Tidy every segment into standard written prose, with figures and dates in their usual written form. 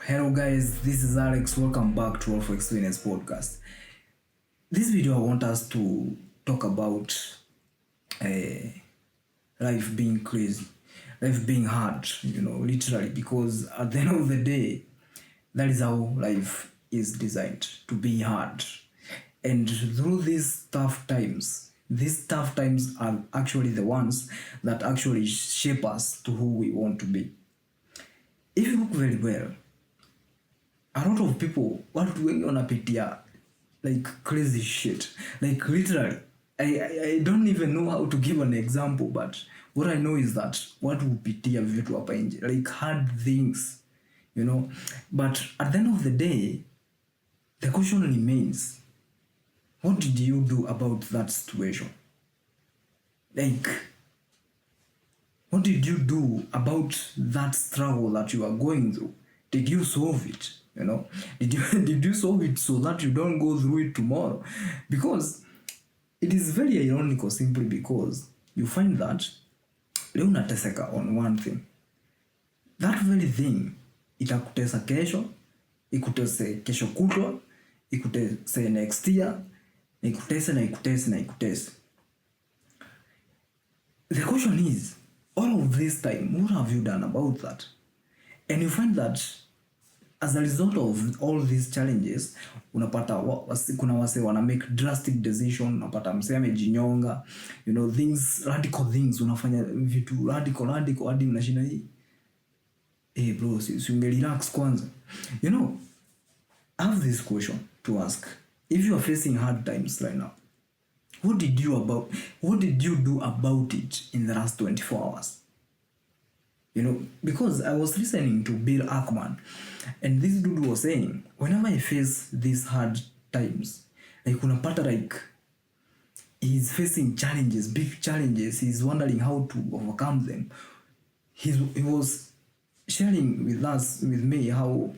Hello guys, this is Alex. Welcome back to Alflex podcast. This video I want us to talk about life being crazy, life being hard, literally, because at the end of the day, that is how life is designed, to be hard. And through these tough times are actually the ones that actually shape us to who we want to be. If you look very well, a lot of people watu wengi wanapitia like crazy shit, like literally I don't even know how to give an example, but what I know is that watu hupitia vitu hapa nje, like hard things, but at the end of the day the question remains, what did you do about that situation? Like, what did you do about that struggle that you are going through? Did you solve it? Did you solve it so that you don't go through it tomorrow? Because it is very ironical, simply because you find that leo unateseka on one thing, that very thing itakutesa kesho, ikutese kesho kutwa, ikutese next year, ikutese. The question is, all of this time, what have you done about that? And you find that as a result of all these challenges, unapata kuna wase wana make drastic decision, unapata msee amejinyonga, things, radical things, unafanya vitu radical hadi mnashinda hii. Bro, si ungerelax kwanza. I have this question to ask. If you are facing hard times right now, what did you do about it in the last 24 hours? Because I was listening to Bill Ackman, and this dude was saying, whenever I face these hard times, like unapata, like he's facing challenges, big challenges, he's wondering how to overcome them. He was sharing with me how,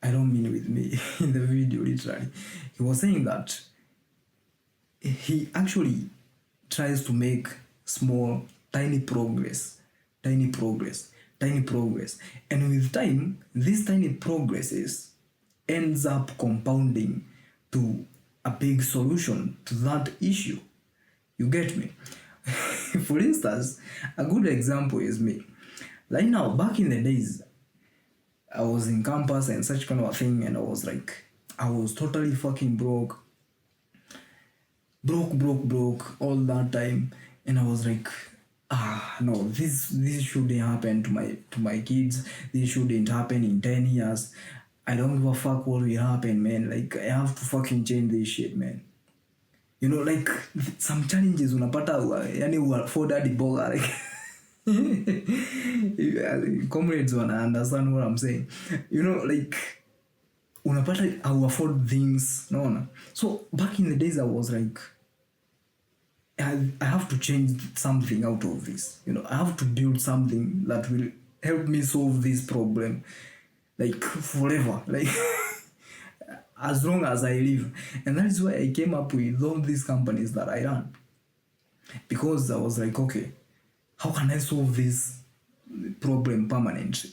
I don't mean with me in the video, literally. He was saying that he actually tries to make small, tiny progress. And with time, these tiny progresses ends up compounding to a big solution to that issue. You get me? For instance, a good example is me. Right now, back in the days, I was in campus and such kind of a thing, and I was totally fucking broke all that time, and I was like, no, this shouldn't happen to my kids. This shouldn't happen in 10 years. I don't give a fuck what will happen, man. Like, I have to fucking change this shit, man. Like, some challenges unapata yani afford the boga, like comrades wanna understand what I'm saying. Like unapata I afford things, no. So back in the days I was like, I have to change something out of this. I have to build something that will help me solve this problem, like forever, like as long as I live. And that is why I came up with all these companies that I run, because I was like, okay, how can I solve this problem permanently?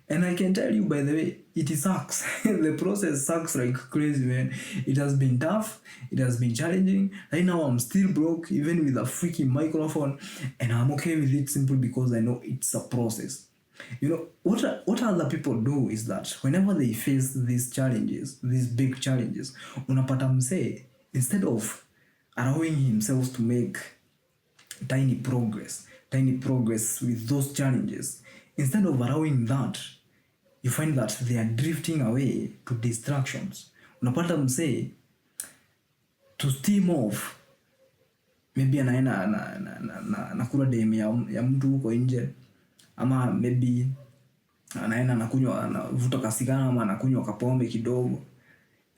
And I can tell you, by the way, it sucks. The process sucks like crazy, man. It has been tough, it has been challenging. Right now I'm still broke, even with a freaking microphone, and I'm okay with it simply because I know it's a process. What other people do is that whenever they face these challenges, these big challenges, unapata msee, instead of allowing himself to make tiny progress with those challenges, instead of allowing that, you find that they are drifting away to distractions. Unapata msee, to steam off, maybe anaenda na kula dem ya mtu huko nje, ama maybe anaenda anavuta kasigara, ama anakunywa kapombe kidogo.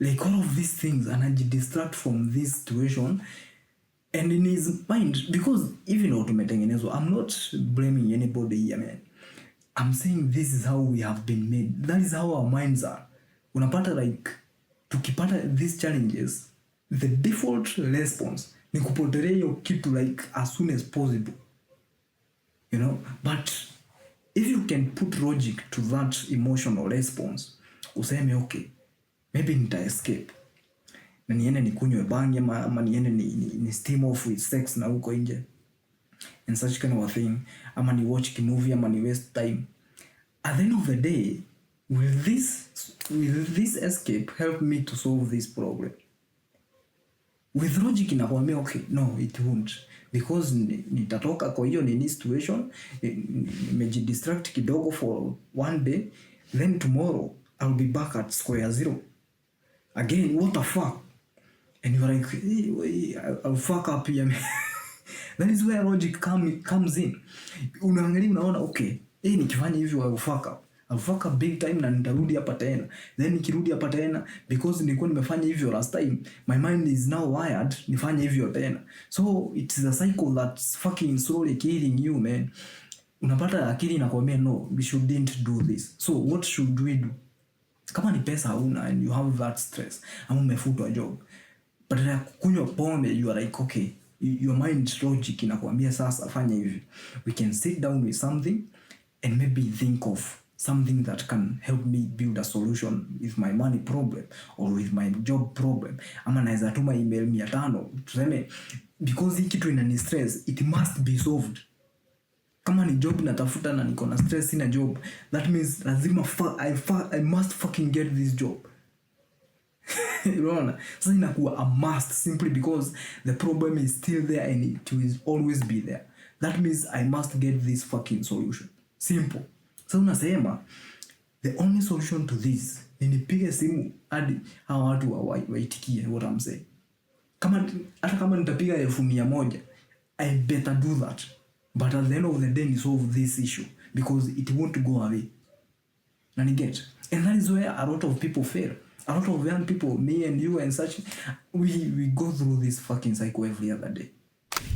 Like all of these things, anajidistract from this situation. And in his mind, because even though tumetengenezwa, I'm not blaming anybody here, man. I'm saying this is how we have been made. That is how our minds are. Unapata, like, tukipata these challenges, the default response ni kupotelea hiyo kitu like as soon as possible. But if you can put logic to that emotional response, useme okay, maybe nita escape na niende nikunywe bangi ama niende ni steam off with sex na huko nje and such kind of a thing, ama ni watch movie ama ni waste time. At the end of the day, will this escape help me to solve this problem? With logic inakwambia okay, no it won't, because nitatoka kwa hiyo nini situation, nimejidistract kidogo for one day, then tomorrow I'll be back at square zero again. What the fuck? And you're like, hey, I'll fuck up here. That is where logic comes in. Unaangalia unaona okay, nikifanya hivyo I'll fuck up big time na nitarudi hapa tena. Then nikirudi hapa tena, because nilikuwa nimefanya hivyo last time, my mind is now wired nifanye hivyo tena. So it's a cycle that's fucking slowly killing you, man. Unapata akili inakwambia no, we shouldn't do this. So what should we do? Kama ni pesa hauna and you have that stress, ama umefutwa job, but ya kunywa pombe, you are like okay, your mind logic inakwambia sasa fanya hivi. We can sit down with something and maybe think of something that can help me build a solution with my money problem or with my job problem. Ama naweza tuma email 500 tuseme, because hii kitu inani stress, it must be solved. Kama ni job natafuta na niko na stress in a job, that means lazima I must fucking get this job. Unaona? Sasa inakuwa a must simply because the problem is still there and it will always be there. That means I must get this fucking solution. Simple. So unasema the only solution to this ni nipige simu hadi hawa watu waitikie what I'm saying. Hata kama nitapiga 1,100, I better do that. But at the end of the day, we solve this issue because it won't go away. And you get? And that is where a lot of people fail. A lot of young people, me and you and such, we go through this fucking cycle every other day.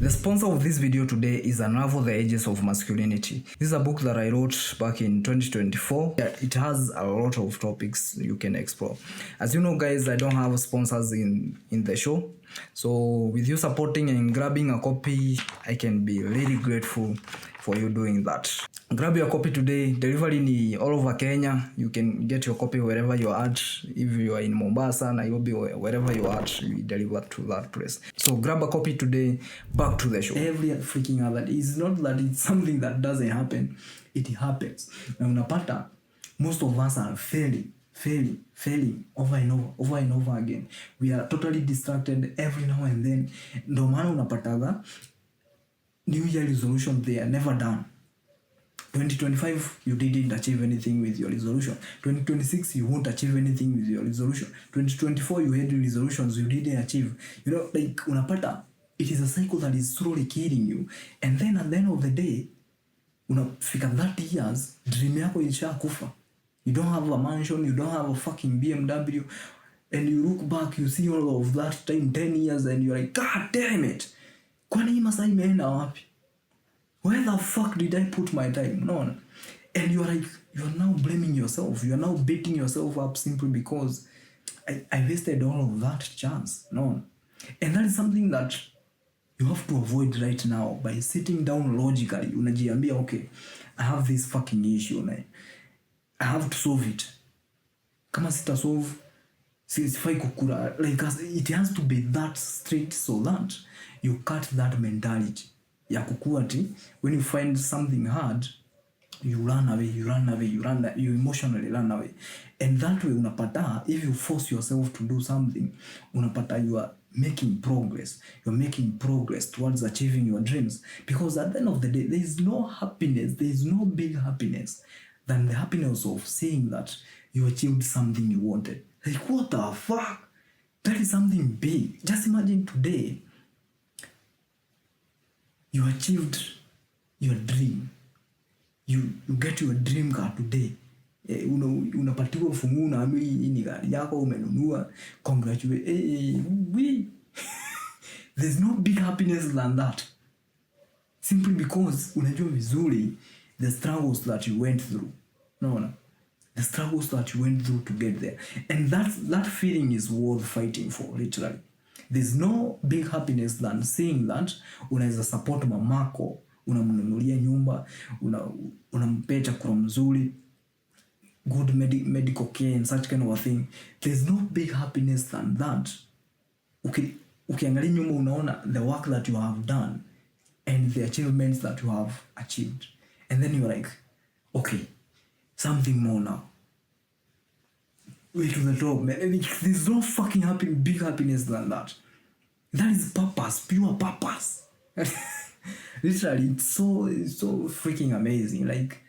The sponsor of this video today is Unravel the Edges of Masculinity. This is a book that I wrote back in 2024. It has a lot of topics you can explore. As you know, guys, I don't have sponsors in the show. So with you supporting and grabbing a copy, I can be really grateful for you doing that. Grab your copy today. Delivery ni all over Kenya. You can get your copy wherever you are at. If you are in Mombasa, Nairobi, wherever you are at, we deliver to that place. So grab a copy today. Back to the show. Every freaking other day. It's not that it's something that doesn't happen. It happens. Na unapata, most of us are failing over and over again. We are totally distracted every now and then. Ndo maana unapataga New Year resolution, they are never done. 2025, you didn't achieve anything with your resolution. 2026, you won't achieve anything with your resolution. 2024, you had resolutions you didn't achieve. You know, like unapata, it is a cycle that is slowly killing you. And then at the end of the day, unafika 30 years, dream yako ishakufa. You don't have a mansion, you don't have a fucking BMW, and you look back, you see all of that time, 10 years, and you're like, God damn it! Kwani hii masaa imeenda wapi? Where the fuck did I put my time? No. And you're like, you're now blaming yourself. You're now beating yourself up simply because I wasted all of that chance. No. And that is something that you have to avoid right now by sitting down logically. Unajiambia, okay, I have this fucking issue, man. I have to solve it. Kama sita solve, sifai kukura. Like, it has to be that straight so that you cut that mentality. Ya kukuati, when you find something hard, you run away, you emotionally run away. And that way, unapata, if you force yourself to do something, unapata, you are making progress. You're making progress towards achieving your dreams. Because at the end of the day, there is no happiness, there is no big happiness than the happiness of seeing that you achieved something you wanted. Like, what the fuck? That is something big. Just imagine today, you achieved your dream. You get your dream car today. Unapatiwa ufunguo, unaambiwa hii ni gari yako umenunua. Congratulations. There's no big happiness than that. Simply because unajua vizuri the struggles that you went through. No. The struggles that you went through to get there. And that feeling is worth fighting for, literally. There's no big happiness than seeing that unaweza support mamako unamnunulia nyumba, unampea chakula mzuri, good medical care and such kind of a thing. There's no big happiness than that. Ukiangalia nyuma unaona the work that you have done and the achievements that you have achieved, and then you're like, okay, something more now, way to the top, man. There's no fucking big happiness than that. That is purpose, pure purpose. Literally, it's so freaking amazing. Like,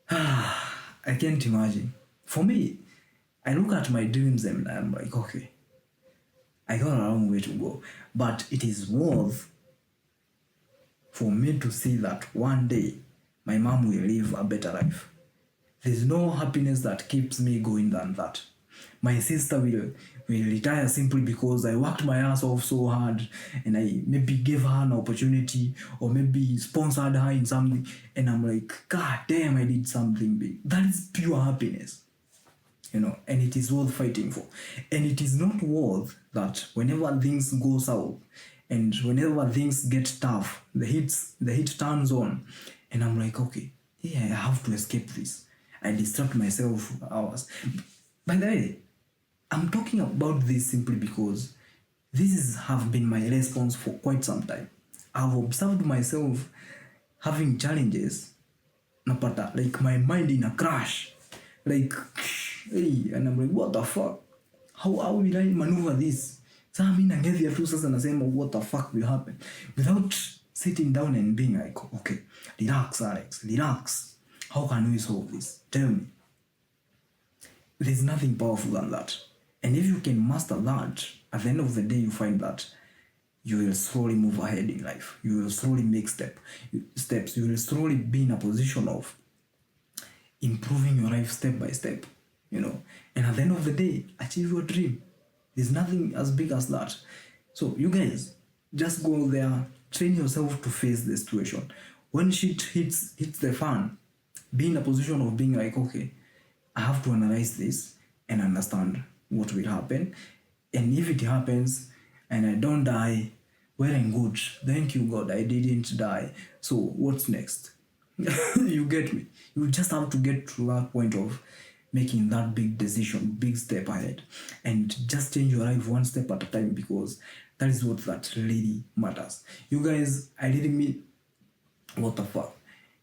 I can't imagine. For me, I look at my dreams and I'm like, okay, I got a long way to go, but it is worth for me to see that one day my mom will live a better life. There's no happiness that keeps me going than that. My sister will retire simply because I worked my ass off so hard and I maybe gave her an opportunity or maybe sponsored her in something, and I'm like, God damn, I did something big. That is pure happiness. And it is worth fighting for. And it is not worth that whenever things go south and whenever things get tough, the heat turns on, and I'm like, okay, yeah, I have to escape this. I distract myself for hours. By the way, I'm talking about this simply because this have been my response for quite some time. I've observed myself having challenges, napata, like my mind in a crash, like, hey, and I'm like, what the fuck? How will I maneuver this? Sasa mimi nangevia tu sasa nasema what the fuck will happen without sitting down and being like, okay, relax Alex, relax. How can we solve this? Tell me. There's nothing powerful than that. And if you can master that, at the end of the day, you find that you will slowly move ahead in life. You will slowly make steps. You will slowly be in a position of improving your life step by step, And at the end of the day, achieve your dream. There's nothing as big as that. So you guys, just go there, train yourself to face the situation. When shit hits the fan, be in a position of being like, okay, I have to analyze this and understand what will happen. And if it happens and I don't die, well and good. Thank you, God, I didn't die. So what's next? You get me? You just have to get to that point of making that big decision, big step ahead, and just change your life one step at a time, because that is that really matters. You guys, I really mean, what the fuck?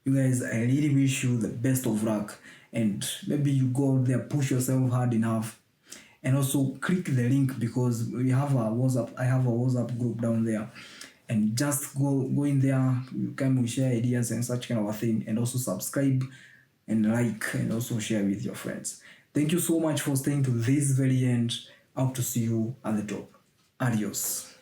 You guys, I really wish you the best of luck, and maybe you go out there, push yourself hard enough, and also click the link, because we have a WhatsApp. I have a WhatsApp group down there, and just go in there. You can share ideas and such kind of a thing, and also subscribe and like, and also share with your friends. Thank you so much for staying to this very end. Hope to see you at the top. Adios.